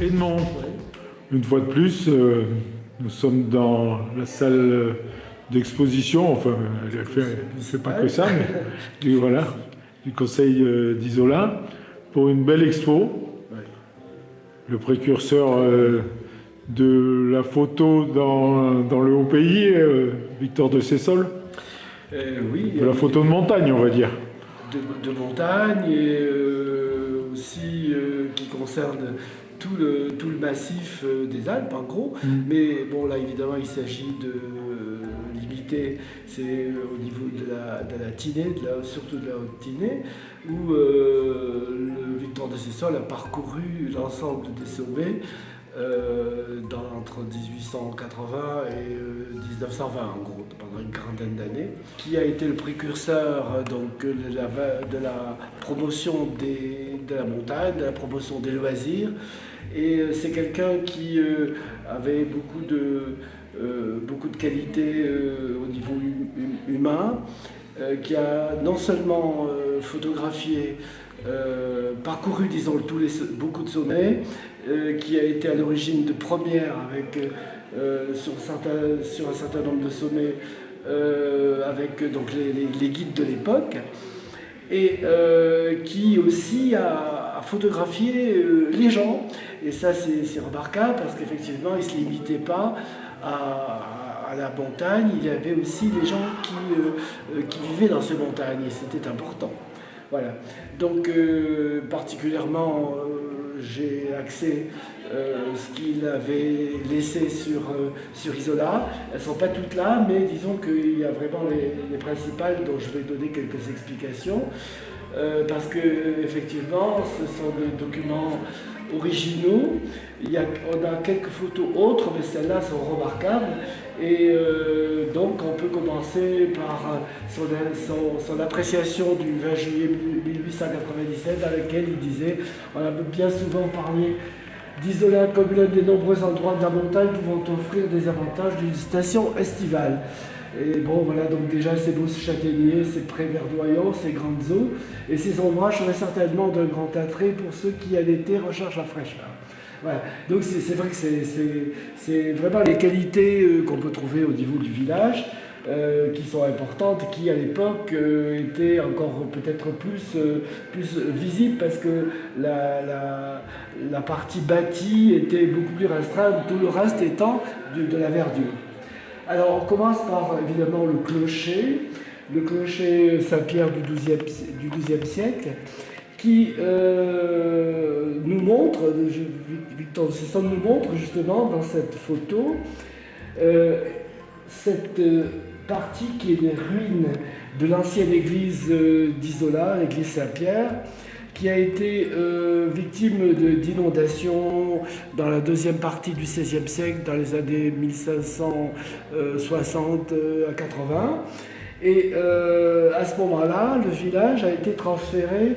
Edmond. Une fois de plus, nous sommes dans la salle d'exposition, enfin, elle ne fait pas que ça, mais voilà, du conseil d'Isola, pour une belle expo. Le précurseur de la photo dans le haut pays, Victor de Sessol. Oui. De la photo de montagne, on va dire. De montagne et aussi qui concerne tout le massif des Alpes en gros. Mais bon, là évidemment il s'agit de limiter, c'est au niveau de la Tinée, surtout de la Haute-Tinée, où le Victor de Sessol a parcouru l'ensemble des sommets entre 1880 et 1920 en gros, pendant une quarantaine d'années, qui a été le précurseur donc, de la promotion de la montagne, de la promotion des loisirs. Et c'est quelqu'un qui avait beaucoup de qualités au niveau humain, qui a non seulement photographié, parcouru disons beaucoup de sommets, qui a été à l'origine de premières sur un certain nombre de sommets avec donc, les guides de l'époque, et qui aussi a photographié les gens. Et ça c'est remarquable parce qu'effectivement il ne se limitait pas à la montagne, il y avait aussi les gens qui vivaient dans ces montagnes et c'était important. Voilà. Donc particulièrement j'ai axé ce qu'il avait laissé sur Isola. Elles ne sont pas toutes là, mais disons qu'il y a vraiment les principales dont je vais donner quelques explications. Parce que effectivement, ce sont des documents originaux. On a quelques photos autres, mais celles-là sont remarquables. Et donc on peut commencer par son appréciation du 20 juillet 1897, dans laquelle il disait, on a bien souvent parlé d'Isola comme l'un des nombreux endroits de la montagne pouvant offrir des avantages d'une station estivale. Et bon, voilà, donc déjà ces beaux châtaigniers, ces prés verdoyants, ces grandes eaux, et ces ombrages seraient certainement d'un grand attrait pour ceux qui à l'été recherchent la fraîcheur. Voilà. Donc c'est vrai que c'est vraiment les qualités qu'on peut trouver au niveau du village qui sont importantes, qui à l'époque étaient encore peut-être plus visibles parce que la partie bâtie était beaucoup plus restreinte, tout le reste étant de la verdure. Alors on commence par évidemment le clocher Saint-Pierre du XIIe siècle, qui nous montre, Victor de Sessol nous montre justement dans cette photo cette partie qui est des ruines de l'ancienne église d'Isola, l'église Saint-Pierre, qui a été victime d'inondations dans la deuxième partie du XVIe siècle, dans les années 1560 à 80. Et à ce moment-là, le village a été transféré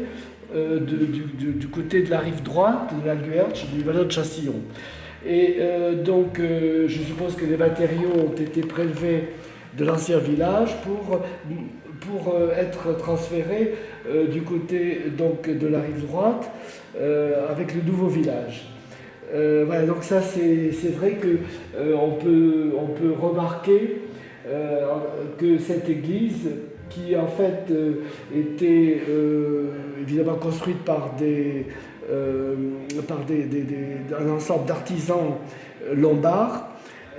du côté de la rive droite de la Guerche, du vallon de Chastillon. Et donc, je suppose que les matériaux ont été prélevés de l'ancien village pour être transférés du côté donc, de la rive droite avec le nouveau village. Voilà, donc ça c'est vrai qu'on peut remarquer que cette église, qui en fait était évidemment construite par un ensemble d'artisans lombards,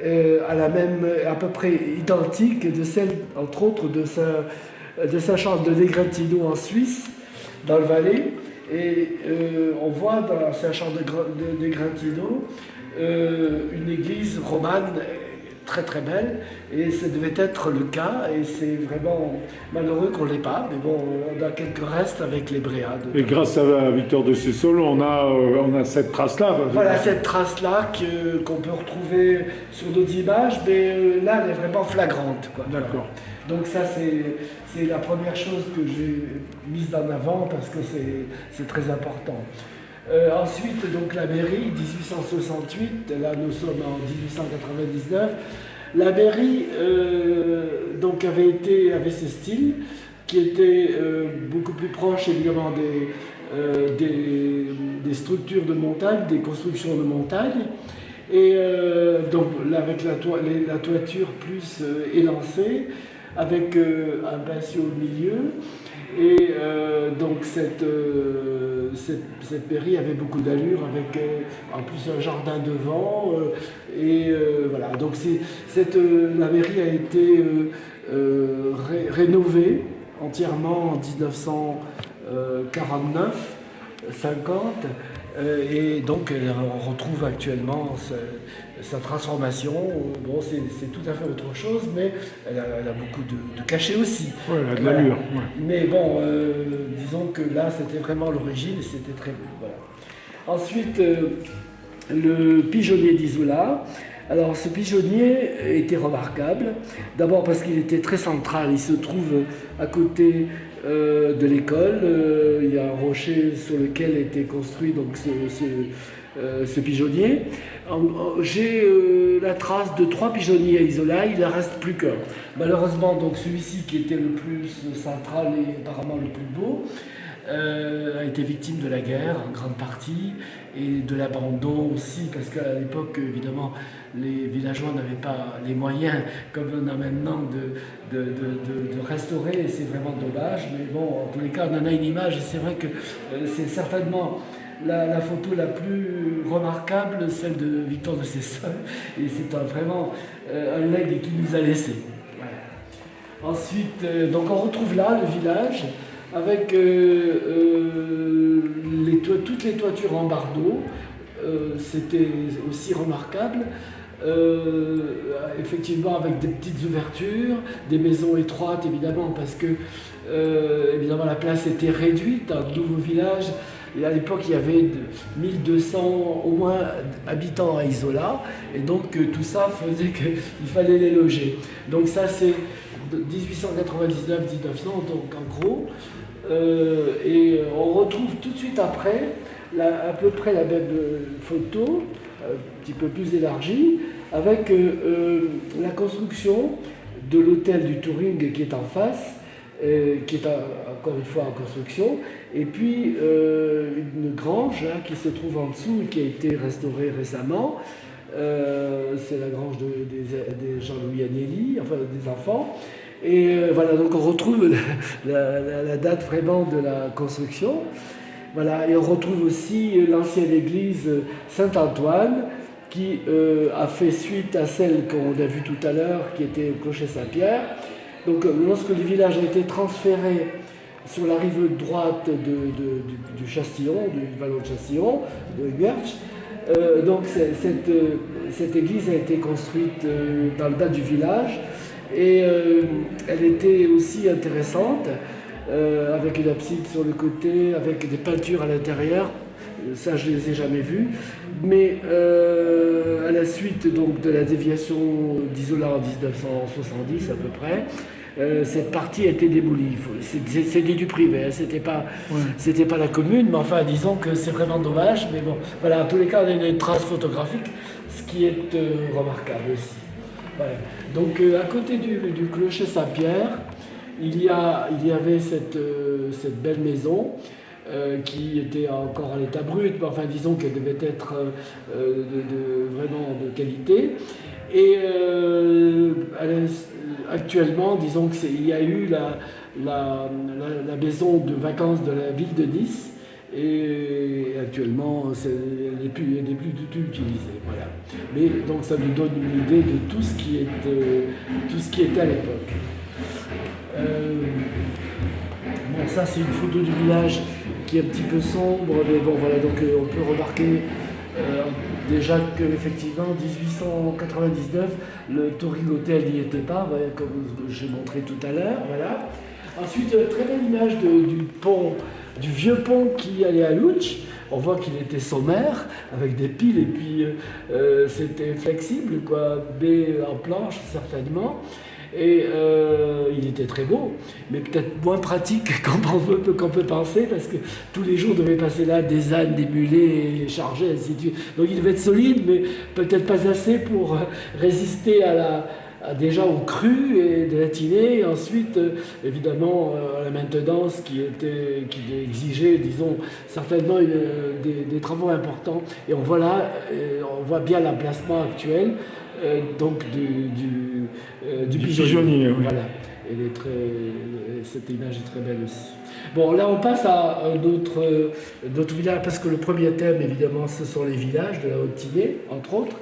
à peu près identique de celle, entre autres, de Saint-Charles de Negretino en Suisse, dans le Valais. Et on voit dans Saint-Charles de Negretino une église romane très très belle, et ça devait être le cas, et c'est vraiment malheureux qu'on ne l'ait pas, mais bon, on a quelques restes avec les bréades. Et grâce à Victor de Sessol, on a cette trace-là. Voilà, cette trace-là qu'on peut retrouver sur d'autres images, mais là, elle est vraiment flagrante, quoi. D'accord. Donc ça, c'est la première chose que j'ai mise en avant, parce que c'est très important. Ensuite, donc la mairie, 1868, là nous sommes en 1899. La mairie donc avait ses styles qui étaient beaucoup plus proches évidemment des structures de montagne, des constructions de montagne. Et donc là, avec la toiture plus élancée, avec un patio au milieu. Et donc cette mairie avait beaucoup d'allure, avec en plus un jardin devant. Voilà, donc la mairie a été rénovée entièrement en 1949, 50. Et donc on retrouve actuellement sa transformation. Bon, c'est tout à fait autre chose, mais elle a beaucoup de cachet aussi. Ouais, elle a de l'allure. Voilà. Ouais. Mais bon, disons que là, c'était vraiment l'origine et c'était très beau. Voilà. Ensuite, le pigeonnier d'Isola. Alors, ce pigeonnier était remarquable. D'abord parce qu'il était très central. Il se trouve à côté de l'école. Il y a un rocher sur lequel était construit donc, ce pigeonnier. J'ai la trace de 3 pigeonniers à Isola, il ne reste plus qu'un. Malheureusement, donc celui-ci qui était le plus central et apparemment le plus beau, a été victime de la guerre en grande partie et de l'abandon aussi, parce qu'à l'époque, évidemment, les villageois n'avaient pas les moyens, comme on a maintenant, de restaurer, et c'est vraiment dommage. Mais bon, en tous les cas, on en a une image, et c'est vrai que c'est certainement la photo la plus remarquable, celle de Victor de Cesseux, et c'est vraiment un legs qu'il nous a laissé. Voilà. Ensuite, donc on retrouve là le village, avec toutes les toitures en bardeaux. C'était aussi remarquable. Effectivement, avec des petites ouvertures, des maisons étroites évidemment, parce que évidemment la place était réduite, un nouveau village. Et à l'époque, il y avait 1200 au moins habitants à Isola, et donc tout ça faisait qu'il fallait les loger. Donc ça, c'est 1899-1900, donc en gros. Et on retrouve tout de suite après à peu près la même photo, un petit peu plus élargie, avec la construction de l'hôtel du Touring qui est en face, qui est encore une fois en construction, et puis une grange hein, qui se trouve en dessous et qui a été restaurée récemment. C'est la grange des Jean-Louis Agnelli, enfin des enfants. Et voilà, donc on retrouve la date vraiment de la construction. Voilà, et on retrouve aussi l'ancienne église Saint-Antoine qui a fait suite à celle qu'on a vue tout à l'heure, qui était au clocher Saint-Pierre. Donc lorsque le village a été transféré sur la rive droite du Chastillon, du vallon de Chastillon, de Guerche, donc cette église a été construite dans le bas du village. Et elle était aussi intéressante, avec une abside sur le côté, avec des peintures à l'intérieur. Ça, je ne les ai jamais vues. Mais à la suite donc, de la déviation d'Isola en 1970 à peu près, cette partie a été démolie. C'était du privé, hein. C'était pas la commune, mais enfin, disons que c'est vraiment dommage. Mais bon, voilà, en tous les cas, on a une trace photographique, ce qui est remarquable aussi. Voilà. Donc à côté du clocher Saint-Pierre, il y avait cette belle maison qui était encore en état brut, mais enfin disons qu'elle devait être vraiment de qualité. Et actuellement, disons qu'il y a eu la maison de vacances de la ville de Nice. Et actuellement, elle n'est plus du tout utilisée. Voilà. Mais donc ça nous donne une idée de tout ce qui était à l'époque. Bon, ça c'est une photo du village qui est un petit peu sombre, mais bon voilà, donc on peut remarquer déjà qu'effectivement en 1899, le Touring Hotel n'y était pas, voilà, comme j'ai montré tout à l'heure. Voilà. Ensuite, très belle image du pont, du vieux pont qui allait à Loutch. On voit qu'il était sommaire, avec des piles, et puis c'était flexible, quoi, baie en planche certainement. Et il était très beau, mais peut-être moins pratique qu'on peut penser, parce que tous les jours devaient passer là des ânes, des mulets chargés, ainsi de suite. Donc il devait être solide, mais peut-être pas assez pour résister à déjà au cru et de la Tinée, et ensuite évidemment la maintenance qui exigeait, disons, certainement des travaux importants. Et on voit là, on voit bien l'emplacement actuel donc du pigeonnier. Oui. Voilà. Cette image est très belle aussi. Bon, là on passe à un autre village, parce que le premier thème, évidemment, ce sont les villages de la Haute-Tinée, entre autres,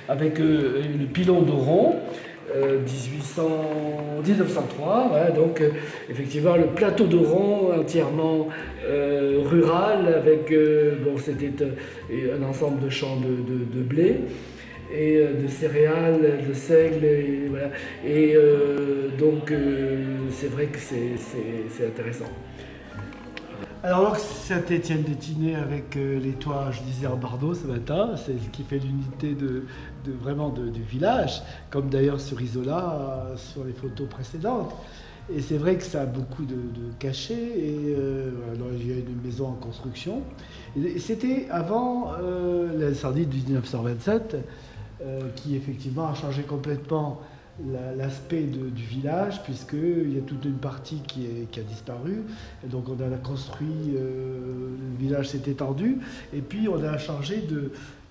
avec le pilon d'Oron, 1903, voilà, donc effectivement le plateau d'Oron entièrement rural, avec, c'était un ensemble de champs de blé, et de céréales, de seigle, et voilà. Et donc c'est vrai que c'est intéressant. Alors Saint-Étienne-de-Tinée avec les toits, je disais, en bardeaux ce matin, c'est ce qui fait l'unité vraiment du village, comme d'ailleurs sur Isola, sur les photos précédentes. Et c'est vrai que ça a beaucoup de cachets, et il y a une maison en construction. Et c'était avant l'incendie de 1927, qui effectivement a changé complètement l'aspect du village, puisqu'il y a toute une partie qui a disparu. Et donc on a construit, le village s'est étendu, et puis on a changé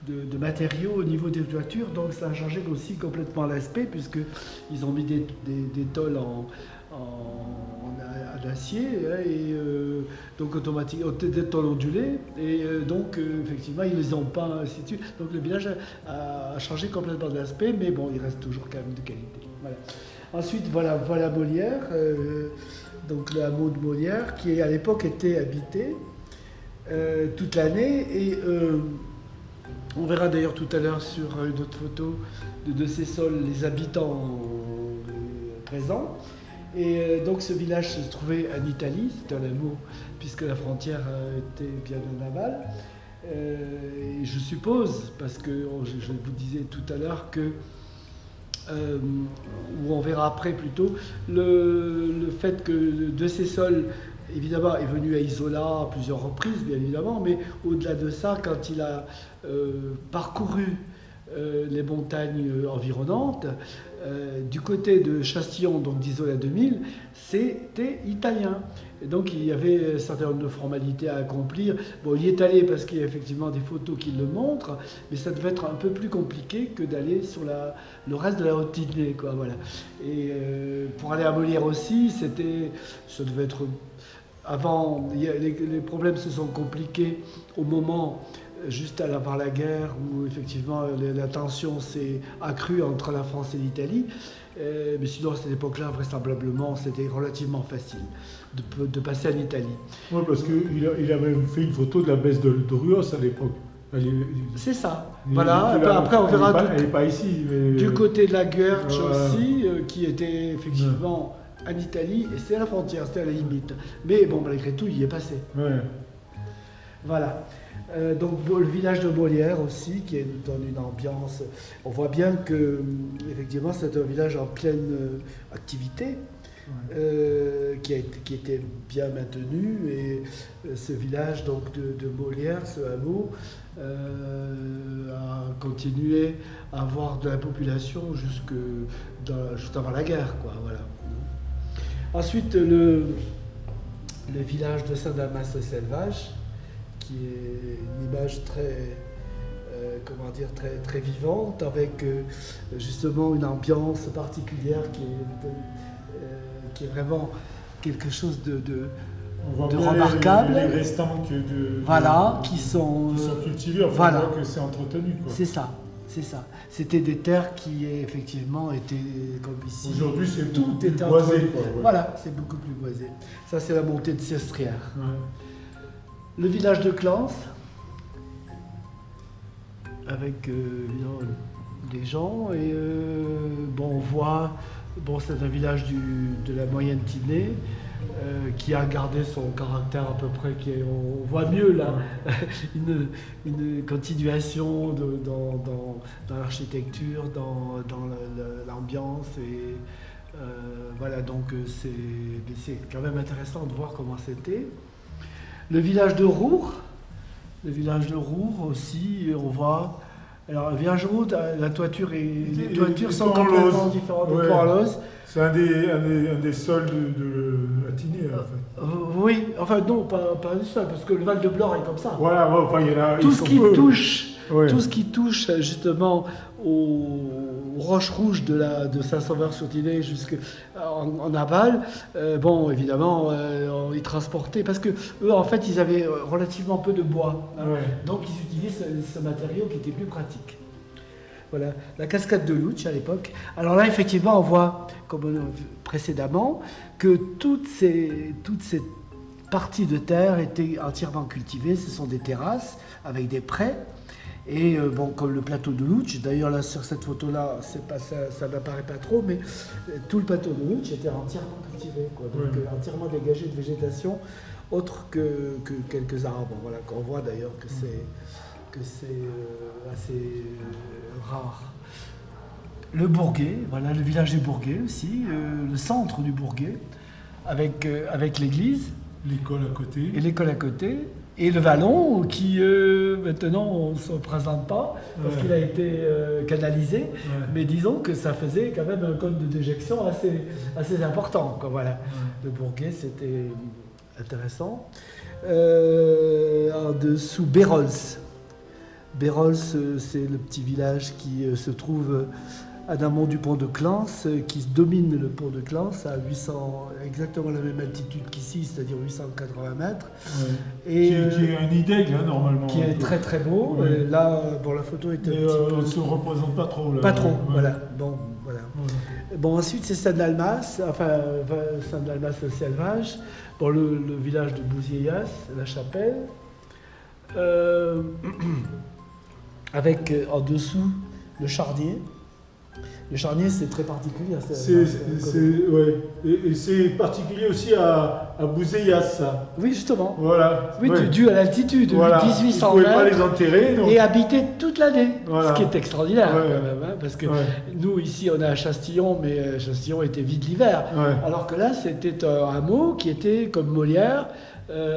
de matériaux au niveau des toitures, donc ça a changé aussi complètement l'aspect, puisqu'ils ont mis des tôles à l'acier, et donc automatiquement des tôles ondulées, et donc effectivement ils les ont pas, ainsi de suite. Donc le village a changé complètement d'aspect, mais bon, il reste toujours quand même de qualité. Voilà. Ensuite, voilà Molière, donc le hameau de Molière, qui à l'époque était habité toute l'année, et on verra d'ailleurs tout à l'heure sur une autre photo de ces sols les habitants présents. Et donc ce village se trouvait en Italie, c'était un hameau, puisque la frontière était bien en aval. Et je suppose, parce que je vous disais tout à l'heure que, ou on verra après plutôt, le fait que de ces sols, évidemment, est venu à Isola à plusieurs reprises, bien évidemment, mais au-delà de ça, quand il a parcouru les montagnes environnantes, du côté de Chastillon, donc d'Isola 2000, c'était italien. Et donc il y avait un certain nombre de formalités à accomplir. Bon, il y est allé parce qu'il y a effectivement des photos qui le montrent, mais ça devait être un peu plus compliqué que d'aller sur le reste de la Haute-Tinée, quoi, voilà. Et pour aller à Molière aussi, ça devait être avant. Les problèmes se sont compliqués au moment juste avant la guerre, où effectivement la tension s'est accrue entre la France et l'Italie. Mais sinon, à cette époque-là, vraisemblablement, c'était relativement facile de passer en Italie. Oui, parce qu'il avait fait une photo de la baisse de Ruos à l'époque. C'est ça. Voilà. Après, on verra elle n'est pas ici. Mais... Du côté de la Guerche aussi, qui était effectivement en Italie, et c'est à la frontière, c'était à la limite. Mais bon, malgré tout, il y est passé. Ouais. Voilà. Donc le village de Molière aussi, qui donne une ambiance. On voit bien que effectivement c'est un village en pleine activité, qui était bien maintenu, et ce village donc de Molière, ce hameau, a continué à avoir de la population juste avant la guerre, quoi. Voilà. Ensuite le village de Saint-Damas-le-Selvage, qui est une image très vivante, avec justement une ambiance particulière qui est vraiment quelque chose de remarquable. Les restants qui sont cultivés, on voit que c'est entretenu, quoi. C'est ça. C'était des terres qui effectivement étaient comme ici. Aujourd'hui, c'est tout beaucoup plus était boisé, quoi. Ouais. Voilà, c'est beaucoup plus boisé. Ça, c'est la montée de Sestrières. Ouais. Le village de Clans, avec des gens, et on voit, c'est un village de la moyenne Tinée, qui a gardé son caractère à peu près, on voit mieux là, une continuation dans l'architecture, dans l'ambiance, et voilà, donc c'est quand même intéressant de voir comment c'était. Le village de Roure aussi, on voit Alors, Village Route, la toiture les toitures sont Pont complètement Rose. différentes de Ouais. Port-Rose. C'est un des sols de la Tinée, en fait. Oui, enfin non, pas du seul, parce que le Val de Blore est comme ça. Voilà, ouais, enfin, il y en a. Tout ils ce sont qui peu. touche, Ouais. tout ce qui touche justement aux roches rouges de Saint-Sauveur-sur-Tinée jusqu'en aval, bon, évidemment, ils transportaient, parce que eux, en fait, ils avaient relativement peu de bois. Hein. Ouais. Donc, ils utilisaient ce matériau qui était plus pratique. Voilà, la cascade de Louch à l'époque. Alors là, effectivement, on voit, comme on a vu précédemment, que toutes ces parties de terre étaient entièrement cultivées. Ce sont des terrasses avec des prés. Et bon, comme le plateau de Louch, d'ailleurs là sur cette photo-là, ça n'apparaît pas trop, mais tout le plateau de Louch était entièrement cultivé, quoi. Donc entièrement dégagé de végétation, autre que quelques arbres. Voilà, qu'on voit d'ailleurs que c'est assez rare. Le Bourguet, voilà, le village du Bourguet aussi, le centre du Bourguet, avec l'église. L'école à côté. Et l'école à côté. Et le Vallon, qui maintenant on ne se présente pas, parce qu'il a été canalisé, mais disons que ça faisait quand même un code de déjection assez important, quoi, voilà. Le Bourguet, c'était intéressant. En dessous, Bérols. Bérols, c'est le petit village qui se trouve en amont du pont de Clans, qui domine le pont de Clans à 800, exactement la même altitude qu'ici, c'est-à-dire 880 mètres. Ouais. Et, qui est un nid d'aigle, hein, normalement. qui est très très beau. Ouais. Là, bon, la photo est un petit peu... On ne se représente pas trop. Là. Pas trop, Ouais. voilà. Bon, voilà. Ouais. Bon, ensuite, c'est Saint-Dalmas, enfin, Saint-Dalmas, le Selvage. Bon, le village de Bouzieyas, la chapelle. Avec en dessous le charnier. Le charnier, c'est très particulier. Ouais. Et c'est particulier aussi à Bouzeillas, ça. Oui, justement. Voilà. Oui, Ouais. dû à l'altitude, Voilà. 1800 Vous ne pouvez pas mètres. les enterrer. Donc... Et habité toute l'année, Voilà. ce qui est extraordinaire Ouais. quand même, hein, parce que Ouais. nous ici on est à Chastillon, mais Chastillon était vide l'hiver, Ouais. alors que là c'était un hameau qui était comme Molière,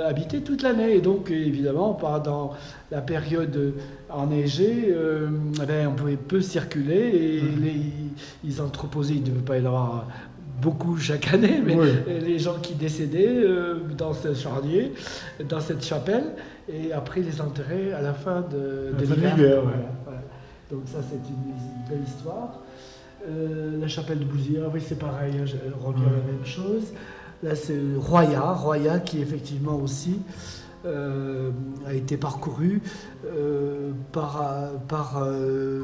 habité toute l'année, et donc évidemment pendant la période enneigée, on pouvait peu circuler, et ils entreposaient, il ne devait pas y en avoir beaucoup chaque année, mais les gens qui décédaient dans ce charnier, dans cette chapelle, et après les enterraient à la fin de l'hiver. Voilà. Donc ça c'est une belle histoire. La chapelle de Bouzières, oui c'est pareil, je reviens à la même chose. Là c'est Roya qui effectivement aussi a été parcouru par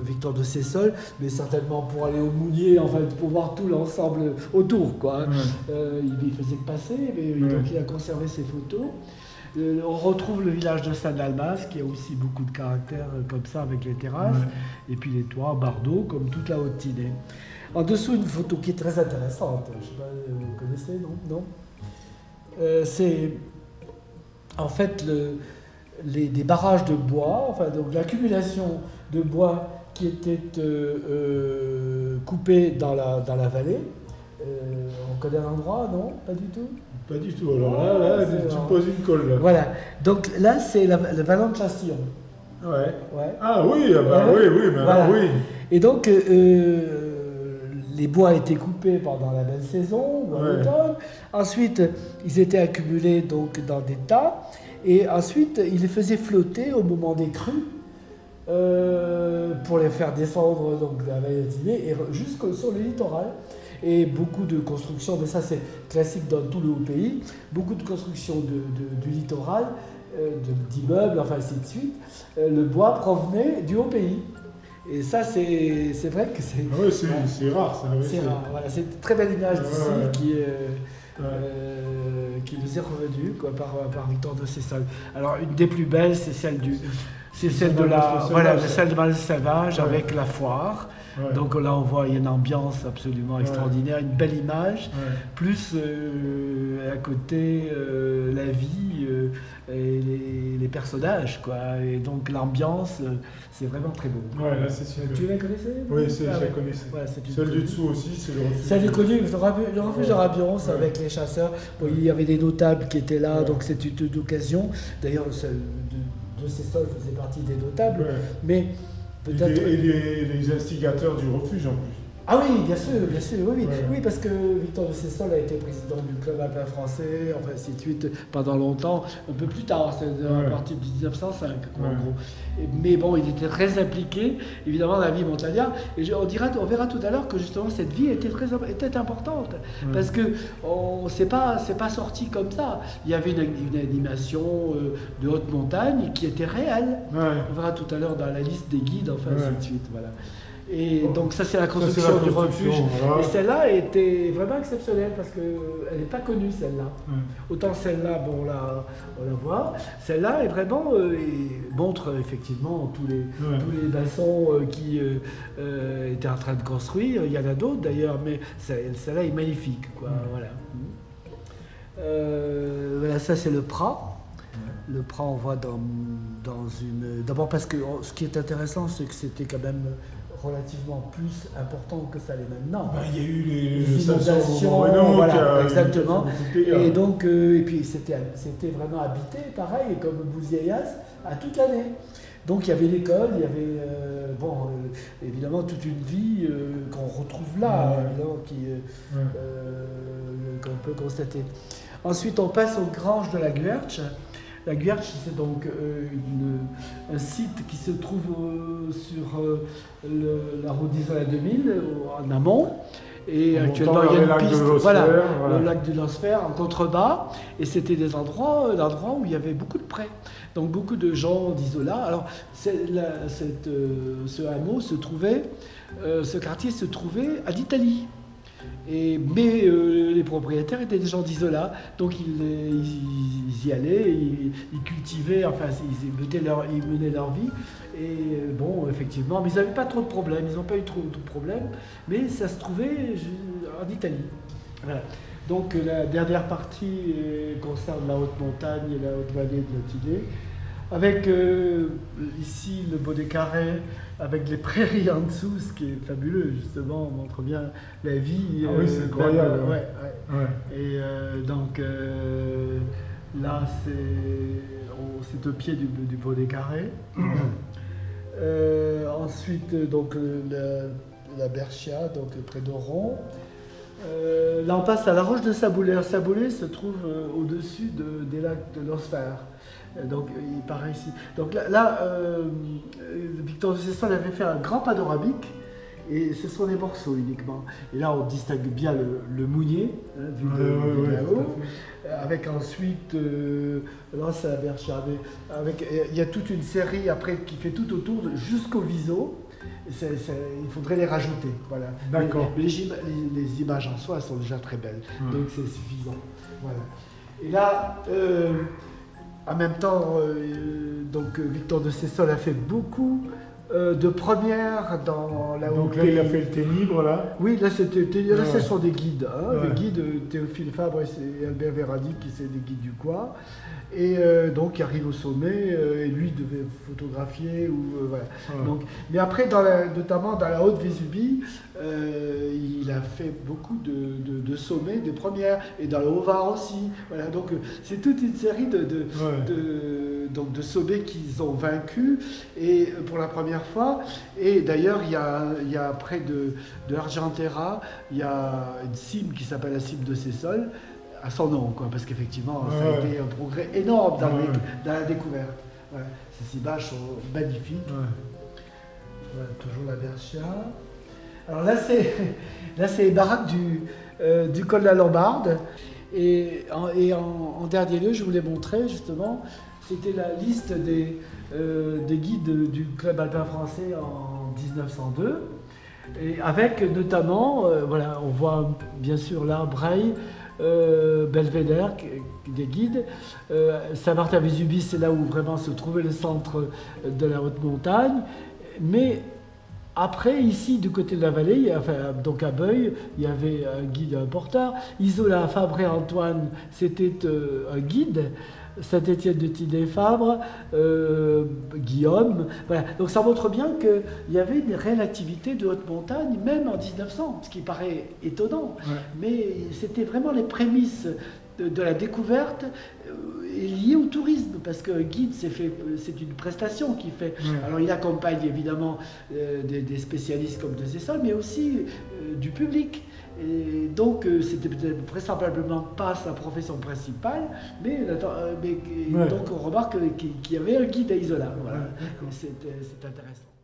Victor de Sessol, mais certainement pour aller au Mounier, enfin pour voir tout l'ensemble autour, quoi. Il faisait que passer, mais donc il a conservé ses photos. On retrouve le village de Saint-Dalmas qui a aussi beaucoup de caractère comme ça avec les terrasses, et puis les toits, Bardot, comme toute la Haute-Tinée. En dessous, une photo qui est très intéressante, je ne sais pas, vous connaissez, non c'est en fait des barrages de bois, enfin donc l'accumulation de bois qui était coupé dans la vallée. On connaît l'endroit, non? Pas du tout? Pas du tout. Alors là tu me poses une colle. Là. Voilà. Donc là, c'est le Vallon de Chastillon. Ouais. Ah oui, oui, mais voilà. oui. Et donc, les bois étaient coupés pendant la belle saison, ou en automne. Ensuite, ils étaient accumulés donc dans des tas. Et ensuite, ils les faisaient flotter au moment des crues pour les faire descendre donc, de la vallée de Tinée et jusqu'au sur le littoral. Et beaucoup de constructions, mais ça c'est classique dans tout le haut pays, beaucoup de constructions du littoral, d'immeubles, enfin ainsi de suite, le bois provenait du haut pays. Et ça c'est vrai que c'est... Ah oui, c'est rare ça. C'est rare, voilà. C'est une très belle image d'ici qui nous est revenue quoi, par Victor de Sessol. Alors une des plus belles, c'est celle de la Selvage avec la foire. Donc là on voit une ambiance absolument extraordinaire, une belle image, plus à côté la vie et les personnages quoi. Et donc l'ambiance c'est vraiment très beau. Ouais, là c'est super. Tu la connaissais? Oui, je la connaissais. Voilà, celle du dessous aussi, c'est le refuge. Celle du connu, le refuge de Rabions avec les chasseurs. Bon, il y avait des notables qui étaient là, donc c'était une occasion. D'ailleurs, celle de Sessol faisait partie des notables, mais peut-être... Et les instigateurs du refuge en plus. Ah oui, bien sûr, oui. Ouais. Oui, parce que Victor de Sessol a été président du club alpin français, enfin ainsi de suite, pendant longtemps, un peu plus tard, c'est à partir de 1905, quoi, en gros. Mais bon, il était très impliqué, évidemment, dans la vie montagnarde, et on verra tout à l'heure que justement cette vie était importante, parce que c'est pas sorti comme ça. Il y avait une animation de haute montagne qui était réelle. On verra tout à l'heure dans la liste des guides, enfin ainsi de suite, voilà. Et donc ça c'est la construction du refuge. Voilà. Et celle-là était vraiment exceptionnelle parce qu'elle n'est pas connue celle-là. Autant celle-là, bon, on la voit. Celle-là est vraiment montre effectivement tous les bassins qui étaient en train de construire. Il y en a d'autres d'ailleurs, mais celle-là est magnifique, quoi. Voilà. Voilà, ça c'est le Prat. Le Prat, on voit dans une... D'abord parce que ce qui est intéressant, c'est que c'était quand même relativement plus important que ça l'est maintenant. Il y a eu les inondations, voilà, exactement. Et donc, et puis c'était vraiment habité, pareil, comme Bouzieillas, à toute l'année. Donc il y avait l'école, il y avait évidemment toute une vie qu'on retrouve là, qu'on peut constater. Ensuite, on passe aux granges de la Guerche. La Guerche, c'est donc un site qui se trouve sur la route d'Isola 2000, en amont. Et actuellement, il y a une piste, le lac de l'Osphère en contrebas. Et c'était des endroits où il y avait beaucoup de prés. Donc beaucoup de gens d'Isola. Alors, ce hameau ce quartier se trouvait à l'Italie. Mais les propriétaires étaient des gens d'Isola, donc ils y allaient, ils cultivaient, enfin ils menaient leur vie. Et bon, effectivement, mais ils n'avaient pas trop de problèmes, ils n'ont pas eu trop de problèmes, mais ça se trouvait en Italie. Voilà. Donc la dernière partie concerne la haute montagne et la haute vallée de la Tidée, avec ici le Baudé-Carré, avec les prairies en dessous, ce qui est fabuleux, justement, on montre bien la vie. Oui, c'est incroyable. Et donc là, c'est au pied du Baudé-Carré. Ensuite, donc la Berchia, donc près d'Oron. Là, on passe à la roche de Saboulay. Saboulay se trouve au-dessus des lacs de l'Osphère. Donc, il paraît ici. Donc là Victor de Sessol avait fait un grand panoramique, et ce sont des morceaux uniquement. Et là, on distingue bien le Mounier, vu de là-haut. Avec ensuite, là, c'est la Berchia. Il y a toute une série après qui fait tout autour, jusqu'au Viseau. Il faudrait les rajouter. Voilà. D'accord. Mais les images en soi sont déjà très belles, donc c'est suffisant. Voilà. Et là, en même temps, donc Victor de Sessol a fait beaucoup de premières dans la haute. Donc là, il a fait le Ténibre, là. Oui, là, ce sont des guides. Les guides, Théophile Fabre et Albert Véradi, qui sont des guides du Cois. Et donc, il arrive au sommet, et lui devait photographier. Voilà. Donc, mais après, notamment dans la Haute-Vésubie, il a fait beaucoup de sommets, de premières, et dans le Haut-Var aussi. Voilà, donc, c'est toute une série de sommets qu'ils ont vaincus, et pour la première fois. Et d'ailleurs, il y a près de Argentera, il y a une cime qui s'appelle la cime de Sessol, à son nom, quoi, parce qu'effectivement, ça a été un progrès énorme dans la découverte. Voilà. Ces images sont magnifiques. Voilà, toujours la Berchia. Alors là, c'est les baraques du col de la Lombarde. Et en dernier lieu, je voulais montrer justement, c'était la liste des guides du club alpin français en 1902. Et avec notamment, on voit bien sûr là, Breil, Belvédère, des guides. Saint-Martin-Vésubie, c'est là où vraiment se trouvait le centre de la haute montagne. Mais après, ici, du côté de la vallée, donc à Beuil, il y avait un guide et un porteur. Isola, Fabre et Antoine, c'était un guide. Saint-Étienne de Tidée-Fabre, Guillaume. Voilà. Donc ça montre bien qu'il y avait une réelle activité de haute montagne, même en 1900, ce qui paraît étonnant. Mais c'était vraiment les prémices de la découverte, est lié au tourisme, parce qu'un guide, c'est une prestation qu'il fait. Alors il accompagne évidemment des spécialistes comme De Cessol, mais aussi du public. Et donc c'était peut-être vraisemblablement pas sa profession principale, mais donc on remarque qu'il y avait un guide à Isola. Voilà. C'est intéressant.